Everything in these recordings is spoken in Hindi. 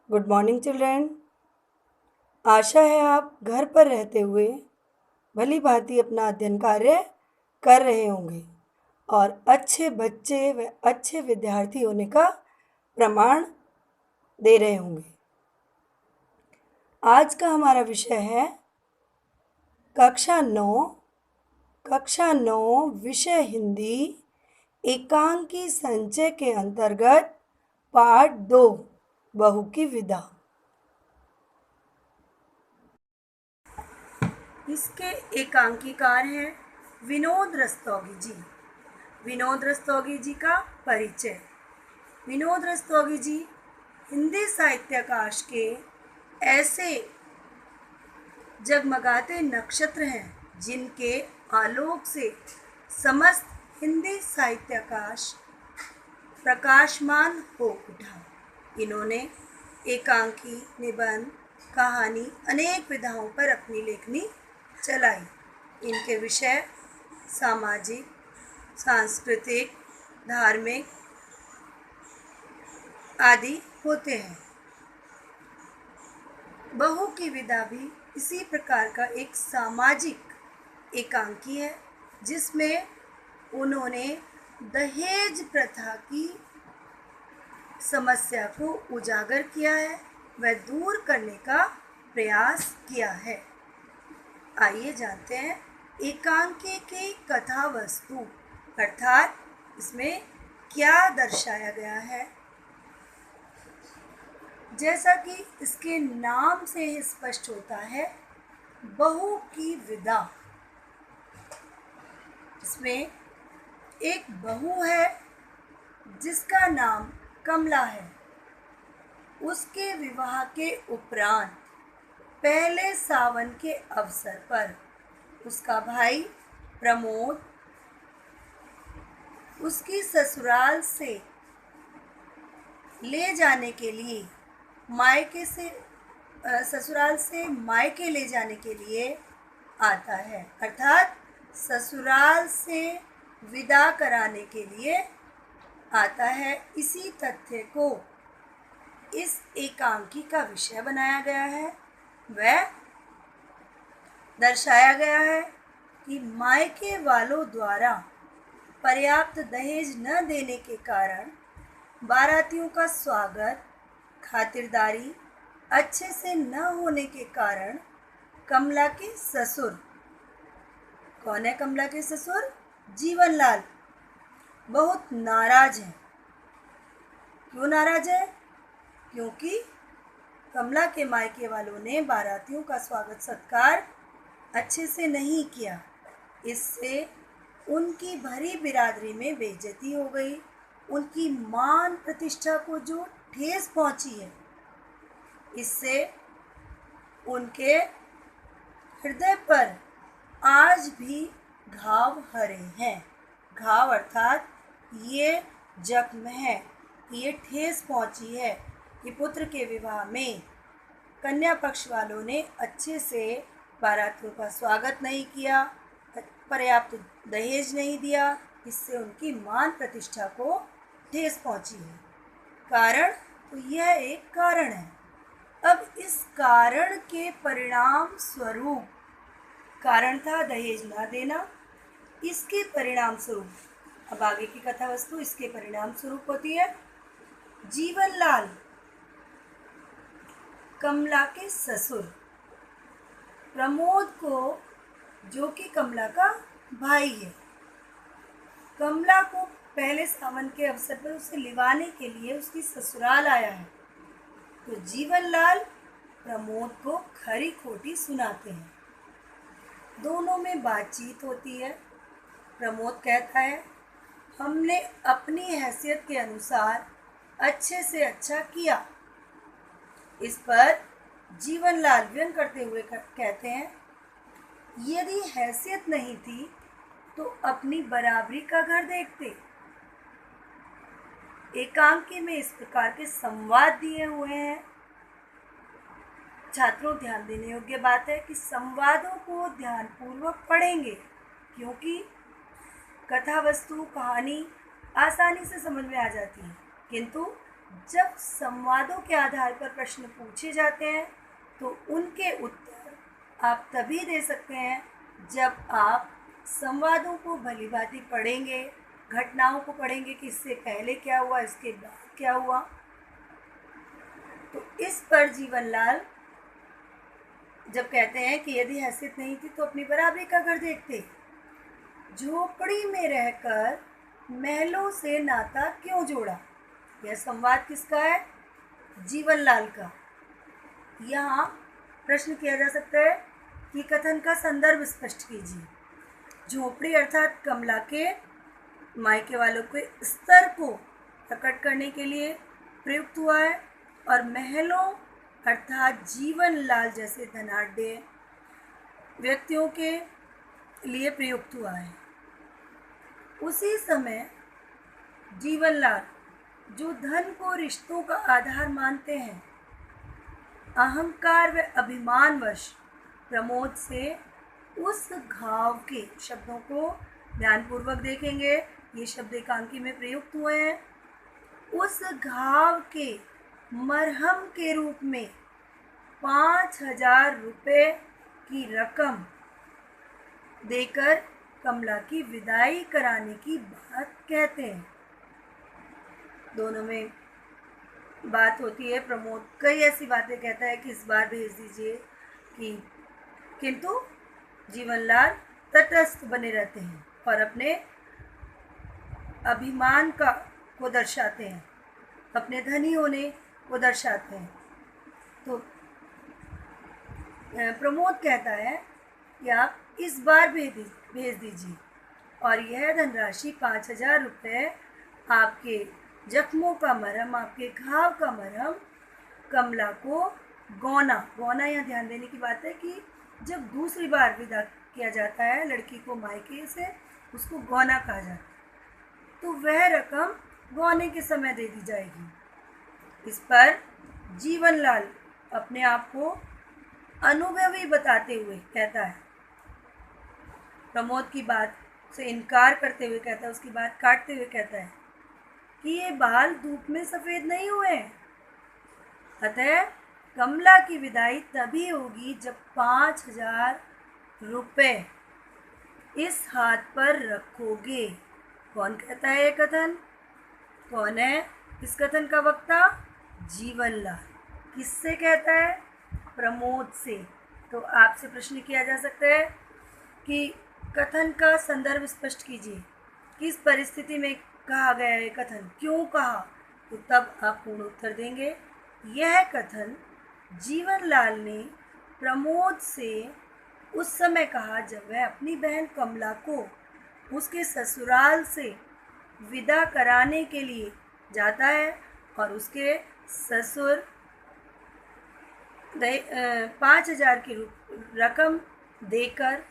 Good morning children. आशा है आप घर पर रहते हुए भली भांति अपना अध्ययन कार्य कर रहे होंगे और अच्छे बच्चे व अच्छे विद्यार्थी होने का प्रमाण दे रहे होंगे। आज का हमारा विषय है कक्षा 9 विषय हिंदी एकांकी संचय के अंतर्गत पाठ 2 बहू की विदा। इसके एकांकीकार हैं विनोद रस्तोगी जी। विनोद रस्तोगी जी का परिचय। विनोद रस्तोगी जी हिंदी साहित्याकाश के ऐसे जगमगाते नक्षत्र हैं जिनके आलोक से समस्त हिंदी साहित्याकाश प्रकाशमान हो उठा। इन्होंने एकांकी, निबंध, कहानी अनेक विधाओं पर अपनी लेखनी चलाई। इनके विषय सामाजिक, सांस्कृतिक, धार्मिक आदि होते हैं। बहू की विदा भी इसी प्रकार का एक सामाजिक एकांकी है जिसमें उन्होंने दहेज प्रथा की समस्या को उजागर किया है व दूर करने का प्रयास किया है। आइए जानते हैं एकांकी की कथा वस्तु अर्थात इसमें क्या दर्शाया गया है। जैसा कि इसके नाम से ही स्पष्ट होता है, बहू की विदा। इसमें एक बहू है जिसका नाम कमला है। उसके विवाह के उपरांत पहले सावन के अवसर पर उसका भाई प्रमोद उसकी ससुराल से ले जाने के लिए ससुराल से मायके ले जाने के लिए आता है, अर्थात ससुराल से विदा कराने के लिए आता है। इसी तथ्य को इस एकांकी का विषय बनाया गया है। वह दर्शाया गया है कि मायके वालों द्वारा पर्याप्त दहेज न देने के कारण बारातियों का स्वागत, खातिरदारी अच्छे से न होने के कारण कमला के ससुर, कौन है कमला के ससुर? जीवनलाल, बहुत नाराज हैं। क्यों नाराज है? क्योंकि कमला के मायके वालों ने बारातियों का स्वागत सत्कार अच्छे से नहीं किया। इससे उनकी भरी बिरादरी में बेइज्जती हो गई। उनकी मान प्रतिष्ठा को जो ठेस पहुंची है, इससे उनके हृदय पर आज भी घाव हरे हैं। घाव अर्थात ये जख्म है, ये ठेस पहुंची है कि पुत्र के विवाह में कन्या पक्ष वालों ने अच्छे से बारातियों का स्वागत नहीं किया, पर्याप्त दहेज नहीं दिया। इससे उनकी मान प्रतिष्ठा को ठेस पहुंची है। कारण तो यह एक कारण है। अब इस कारण के परिणाम स्वरूप, कारण था दहेज ना देना, इसके परिणाम स्वरूप अब आगे की कथा वस्तु इसके परिणाम स्वरूप होती है। जीवनलाल कमला के ससुर प्रमोद को, जो कि कमला का भाई है, कमला को पहले सावन के अवसर पर उसे लिवाने के लिए उसकी ससुराल आया है। तो जीवनलाल प्रमोद को खरी खोटी सुनाते हैं। दोनों में बातचीत होती है। प्रमोद कहता है, हमने अपनी हैसियत के अनुसार अच्छे से अच्छा किया। इस पर जीवनलाल व्यंग करते हुए कहते हैं, यदि हैसियत नहीं थी तो अपनी बराबरी का घर देखते। एकांकी में इस प्रकार के संवाद दिए हुए हैं। छात्रों, ध्यान देने योग्य बात है कि संवादों को ध्यानपूर्वक पढ़ेंगे, क्योंकि कथा वस्तु, कहानी आसानी से समझ में आ जाती है, किंतु जब संवादों के आधार पर प्रश्न पूछे जाते हैं तो उनके उत्तर आप तभी दे सकते हैं जब आप संवादों को भली भांति पढ़ेंगे, घटनाओं को पढ़ेंगे कि इससे पहले क्या हुआ, इसके बाद क्या हुआ। तो इस पर जीवनलाल जब कहते हैं कि यदि हैसियत नहीं थी तो अपनी बराबरी का घर देखते, झोपड़ी में रहकर महलों से नाता क्यों जोड़ा। यह संवाद किसका है? जीवनलाल का। यहाँ प्रश्न किया जा सकता है कि कथन का संदर्भ स्पष्ट कीजिए। झोपड़ी अर्थात कमला के मायके वालों के स्तर को प्रकट करने के लिए प्रयुक्त हुआ है और महलों अर्थात जीवनलाल जैसे धनाढ्य व्यक्तियों के लिए प्रयुक्त हुआ है। उसी समय जीवनलाल जो धन को रिश्तों का आधार मानते हैं, अहंकार व अभिमानवश प्रमोद से उस घाव के शब्दों को ध्यानपूर्वक देखेंगे, ये शब्द एकांकी में प्रयुक्त हुए हैं। उस घाव के मरहम के रूप में 5,000 रुपये की रकम देकर कमला की विदाई कराने की बात कहते हैं। दोनों में बात होती है। प्रमोद कई ऐसी बातें कहता है कि इस बार भेज दीजिए किंतु जीवनलाल तटस्थ बने रहते हैं और अपने अभिमान को दर्शाते हैं, अपने धनी होने को दर्शाते हैं। तो प्रमोद कहता है कि आप इस बार भेज दीजिए और यह धनराशि 5,000 रुपये आपके जख्मों का मरहम, आपके घाव का मरहम कमला को गौना यहाँ ध्यान देने की बात है कि जब दूसरी बार विदा किया जाता है लड़की को मायके से, उसको गौना कहा जाता है, तो वह रकम गौने के समय दे दी जाएगी। इस पर जीवनलाल अपने आप को अनुभवी बताते हुए कहता है, प्रमोद की बात से इनकार करते हुए कहता है, उसकी बात काटते हुए कहता है कि ये बाल धूप में सफ़ेद नहीं हुए, अतः कमला की विदाई तभी होगी जब 5,000 रुपये इस हाथ पर रखोगे। कौन कहता है ये कथन? कौन है इस कथन का वक्ता? जीवनलाल। किससे कहता है? प्रमोद से। तो आपसे प्रश्न किया जा सकता है कि कथन का संदर्भ स्पष्ट कीजिए, किस परिस्थिति में कहा गया है कथन, क्यों कहा, तो तब आप पूर्ण उत्तर देंगे। यह कथन जीवनलाल ने प्रमोद से उस समय कहा जब वह अपनी बहन कमला को उसके ससुराल से विदा कराने के लिए जाता है और उसके ससुर 5,000 की रकम देकर,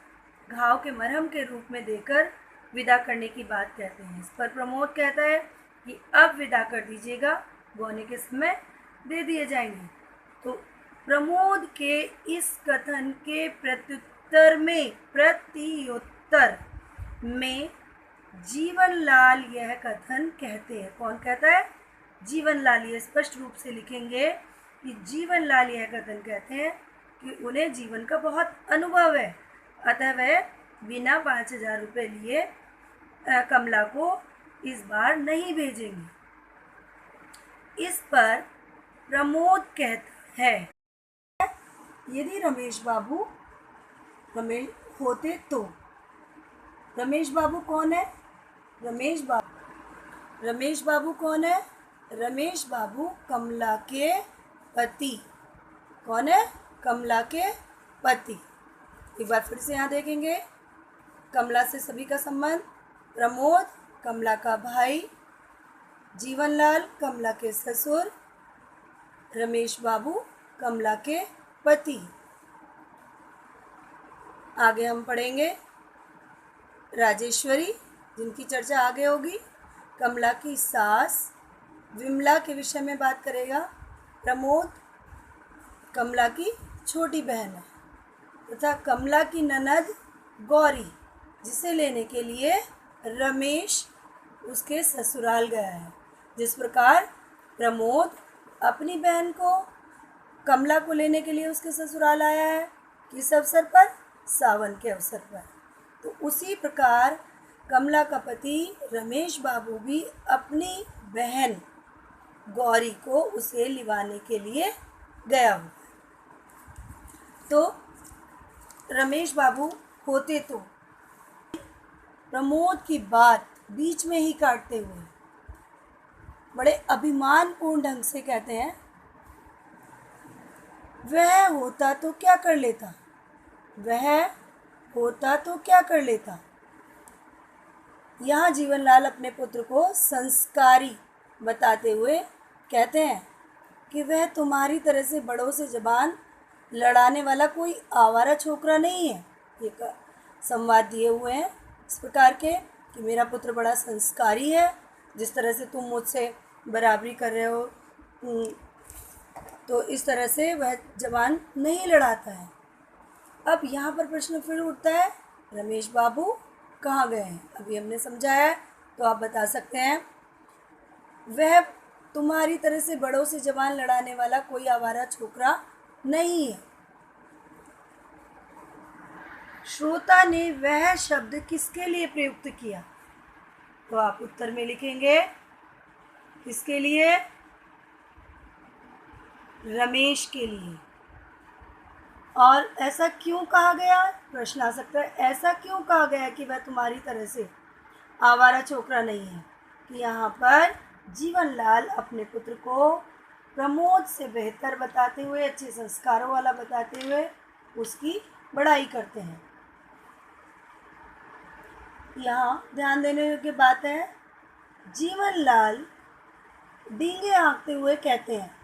घाव के मरहम के रूप में देकर विदा करने की बात कहते हैं। इस पर प्रमोद कहता है कि अब विदा कर दीजिएगा, गौने के समय दे दिए जाएंगे। तो प्रमोद के इस कथन के प्रत्युत्तर में जीवनलाल यह कथन कहते हैं। कौन कहता है? जीवनलाल। ये स्पष्ट रूप से लिखेंगे कि जीवनलाल यह कथन कहते हैं कि उन्हें जीवन का बहुत अनुभव है, अतः वह बिना 5,000 रुपये लिए कमला को इस बार नहीं भेजेंगे। इस पर प्रमोद कहता है, यदि रमेश बाबू होते तो। रमेश बाबू कौन है? रमेश बाबू कौन है? रमेश बाबू कमला के पति। कौन है? कमला के पति। एक बार फिर से यहाँ देखेंगे, कमला से सभी का संबंध, प्रमोद कमला का भाई, जीवनलाल कमला के ससुर, रमेश बाबू कमला के पति। आगे हम पढ़ेंगे राजेश्वरी, जिनकी चर्चा आगे होगी। कमला की सास विमला के विषय में बात करेगा। प्रमोद कमला की छोटी बहन है तथा कमला की ननद गौरी, जिसे लेने के लिए रमेश उसके ससुराल गया है। जिस प्रकार प्रमोद अपनी बहन को कमला को लेने के लिए उसके ससुराल आया है। किस अवसर पर? सावन के अवसर पर। तो उसी प्रकार कमला का पति रमेश बाबू भी अपनी बहन गौरी को उसे लिवाने के लिए गया हुआ। तो रमेश बाबू होते तो प्रमोद की बात बीच में ही काटते हुए बड़े अभिमानपूर्ण ढंग से कहते हैं, वह होता तो क्या कर लेता, वह होता तो क्या कर लेता। यहाँ जीवनलाल अपने पुत्र को संस्कारी बताते हुए कहते हैं कि वह तुम्हारी तरह से बड़ों से जबान लड़ाने वाला कोई आवारा छोकरा नहीं है। ये संवाद दिए हुए हैं इस प्रकार के कि मेरा पुत्र बड़ा संस्कारी है, जिस तरह से तुम मुझसे बराबरी कर रहे हो तो इस तरह से वह जबान नहीं लड़ाता है। अब यहाँ पर प्रश्न फिर उठता है, रमेश बाबू कहाँ गए हैं? अभी हमने समझाया है तो आप बता सकते हैं। वह तुम्हारी तरह से बड़ों से जबान लड़ाने वाला कोई आवारा छोकरा नहीं है। श्रोता ने वह शब्द किसके लिए प्रयुक्त किया? तो आप उत्तर में लिखेंगे किसके लिए? रमेश के लिए। और ऐसा क्यों कहा गया? प्रश्न आ सकता है, ऐसा क्यों कहा गया कि वह तुम्हारी तरह से आवारा छोकरा नहीं है? कि यहाँ पर जीवनलाल अपने पुत्र को प्रमोद से बेहतर बताते हुए, अच्छे संस्कारों वाला बताते हुए उसकी बड़ाई करते हैं। यहाँ ध्यान देने योग्य बात है, जीवनलाल डींगे हाँकते हुए कहते हैं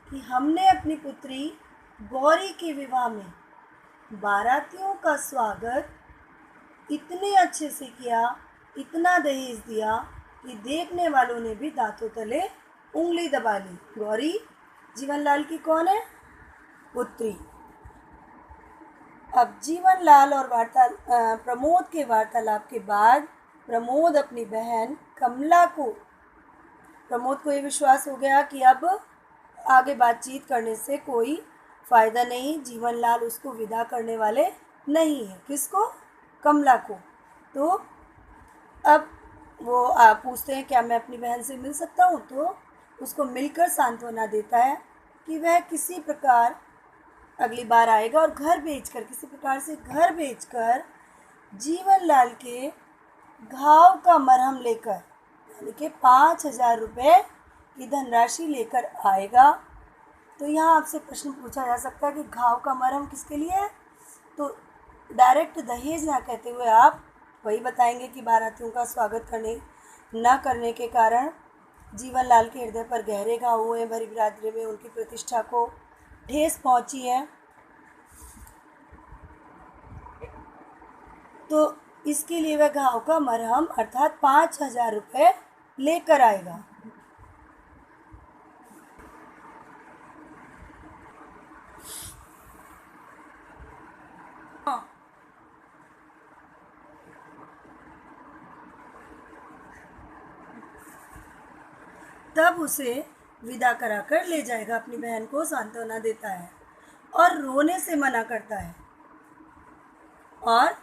कि हमने अपनी पुत्री गौरी के विवाह में बारातियों का स्वागत इतने अच्छे से किया, इतना दहेज दिया कि देखने वालों ने भी दांतों तले उंगली दबा ली। गौरी जीवनलाल की कौन है? पुत्री। अब जीवनलाल और प्रमोद के वार्तालाप के बाद प्रमोद अपनी बहन कमला को, प्रमोद को ये विश्वास हो गया कि अब आगे बातचीत करने से कोई फ़ायदा नहीं, जीवनलाल उसको विदा करने वाले नहीं है। किसको? कमला को। तो अब वो पूछते हैं क्या मैं अपनी बहन से मिल सकता हूँ? तो उसको मिलकर सांत्वना देता है कि वह किसी प्रकार अगली बार आएगा और घर भेजकर, किसी प्रकार से घर भेजकर जीवनलाल के घाव का मरहम लेकर, यानी कि 5,000 रुपये की धनराशि लेकर आएगा। तो यहाँ आपसे प्रश्न पूछा जा सकता है कि घाव का मरहम किसके लिए है? तो डायरेक्ट दहेज ना कहते हुए आप वही बताएंगे कि बारातियों का स्वागत न करने के कारण जीवनलाल के हृदय पर गहरे घाव हुए, भरी बिरादरी में उनकी प्रतिष्ठा को ठेस पहुंची है। तो इसके लिए वह घाव का मरहम अर्थात 5,000 रुपये लेकर आएगा। तब उसे विदा कराकर ले जाएगा, अपनी बहन को सांत्वना देता है और रोने से मना करता है। और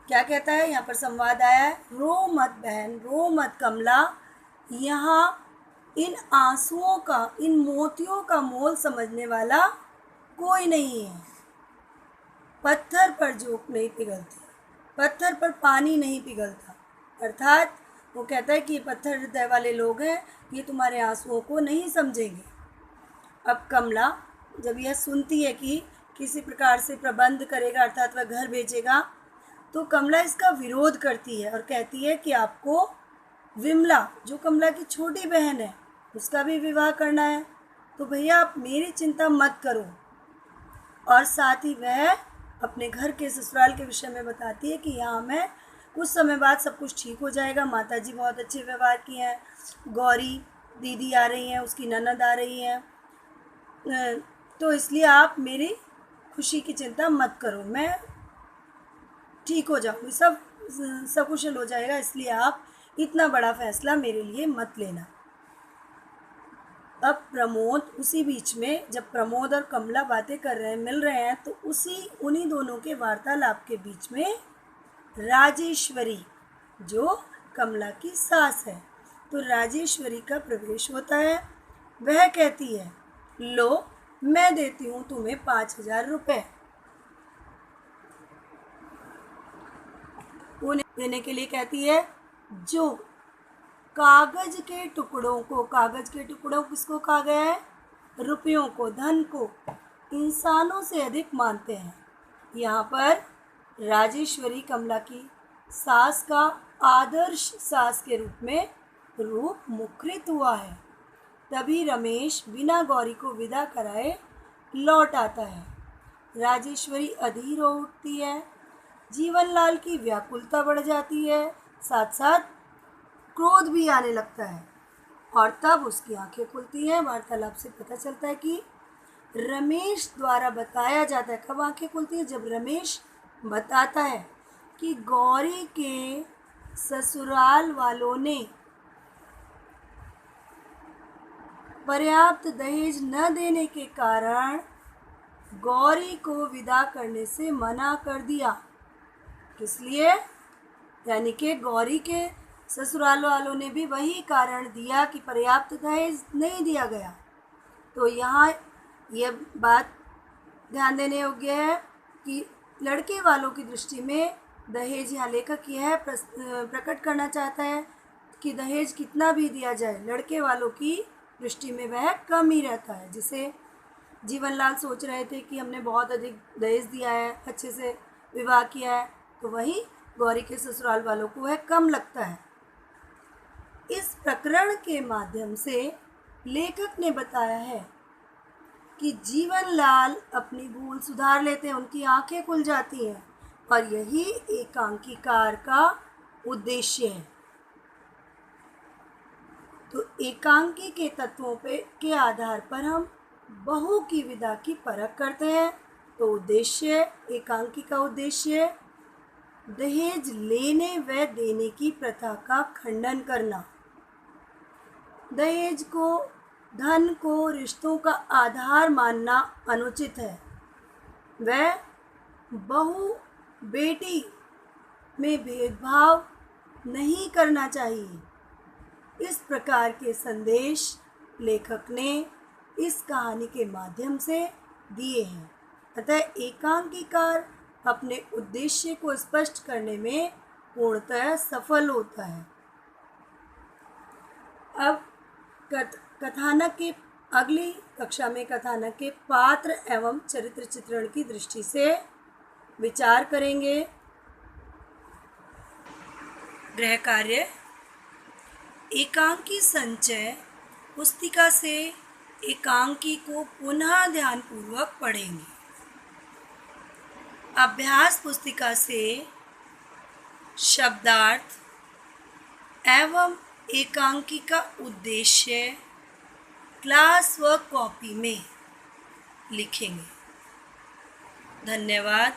क्या कहता है? यहाँ पर संवाद आया है, रो मत बहन, रो मत कमला, यहाँ इन आंसुओं का, इन मोतियों का मोल समझने वाला कोई नहीं है। पत्थर पर जोंक नहीं पिघलती, पत्थर पर पानी नहीं पिघलता। अर्थात वो कहता है कि ये पत्थर हृदय वाले लोग हैं, ये तुम्हारे आंसुओं को नहीं समझेंगे। अब कमला जब यह सुनती है कि किसी प्रकार से प्रबंध करेगा अर्थात वह घर भेजेगा, तो कमला इसका विरोध करती है और कहती है कि आपको विमला, जो कमला की छोटी बहन है, उसका भी विवाह करना है, तो भैया आप मेरी चिंता मत करो। और साथ ही वह अपने घर के ससुराल के विषय में बताती है कि यहाँ मैं कुछ समय बाद सब कुछ ठीक हो जाएगा, माताजी बहुत अच्छे व्यवहार की हैं, गौरी दीदी आ रही हैं, उसकी ननद आ रही हैं, तो इसलिए आप मेरी खुशी की चिंता मत करो, मैं ठीक हो जाऊँगी, सब सकुशल हो जाएगा, इसलिए आप इतना बड़ा फैसला मेरे लिए मत लेना। अब प्रमोद उसी बीच में, जब प्रमोद और कमला बातें कर रहे हैं, मिल रहे हैं, तो उन्हीं दोनों के वार्तालाप के बीच में राजेश्वरी, जो कमला की सास है, तो राजेश्वरी का प्रवेश होता है। वह कहती है, लो मैं देती हूँ तुम्हें 5,000 रुपये। उन्हें देने के लिए कहती है, जो कागज के टुकड़ों किसको कहा गया है? रुपयों को, धन को इंसानों से अधिक मानते हैं। यहाँ पर राजेश्वरी कमला की सास का आदर्श सास के रूप में रूप मुखरित हुआ है। तभी रमेश बिना गौरी को विदा कराए लौट आता है। राजेश्वरी अधीर हो उठती है। जीवनलाल की व्याकुलता बढ़ जाती है, साथ साथ क्रोध भी आने लगता है, और तब उसकी आंखें खुलती हैं। वार्तालाप से पता चलता है कि रमेश द्वारा बताया जाता है। कब आंखें खुलती हैं? जब रमेश बताता है कि गौरी के ससुराल वालों ने पर्याप्त दहेज न देने के कारण गौरी को विदा करने से मना कर दिया। किस लिए? यानी कि गौरी के ससुराल वालों ने भी वही कारण दिया कि पर्याप्त दहेज नहीं दिया गया। तो यहाँ यह बात ध्यान देने योग्य है कि लड़के वालों की दृष्टि में दहेज, यहाँ लेखक यह प्रकट करना चाहता है कि दहेज कितना भी दिया जाए, लड़के वालों की दृष्टि में वह कम ही रहता है। जिसे जीवनलाल सोच रहे थे कि हमने बहुत अधिक दहेज दिया है, अच्छे से विवाह किया है, तो वही गौरी के ससुराल वालों को वह कम लगता है। इस प्रकरण के माध्यम से लेखक ने बताया है कि जीवनलाल अपनी भूल सुधार लेते हैं, उनकी आंखें खुल जाती हैं, और यही एकांकीकार का उद्देश्य है। तो एकांकी के तत्वों के आधार पर हम बहू की विदा की परख करते हैं। तो उद्देश्य, एकांकी का उद्देश्य दहेज लेने व देने की प्रथा का खंडन करना। दहेज को, धन को रिश्तों का आधार मानना अनुचित है। वह बहू बेटी में भेदभाव नहीं करना चाहिए। इस प्रकार के संदेश लेखक ने इस कहानी के माध्यम से दिए हैं। अतः एकांकीकार अपने उद्देश्य को स्पष्ट करने में पूर्णतः सफल होता है। अब कथानक के अगली कक्षा में कथानक के पात्र एवं चरित्र चित्रण की दृष्टि से विचार करेंगे। गृह कार्य: एकांकी संचय पुस्तिका से एकांकी को पुनः ध्यानपूर्वक पढ़ेंगे। अभ्यास पुस्तिका से शब्दार्थ एवं एकांकी का उद्देश्य क्लास वर्क कॉपी में लिखेंगे। धन्यवाद।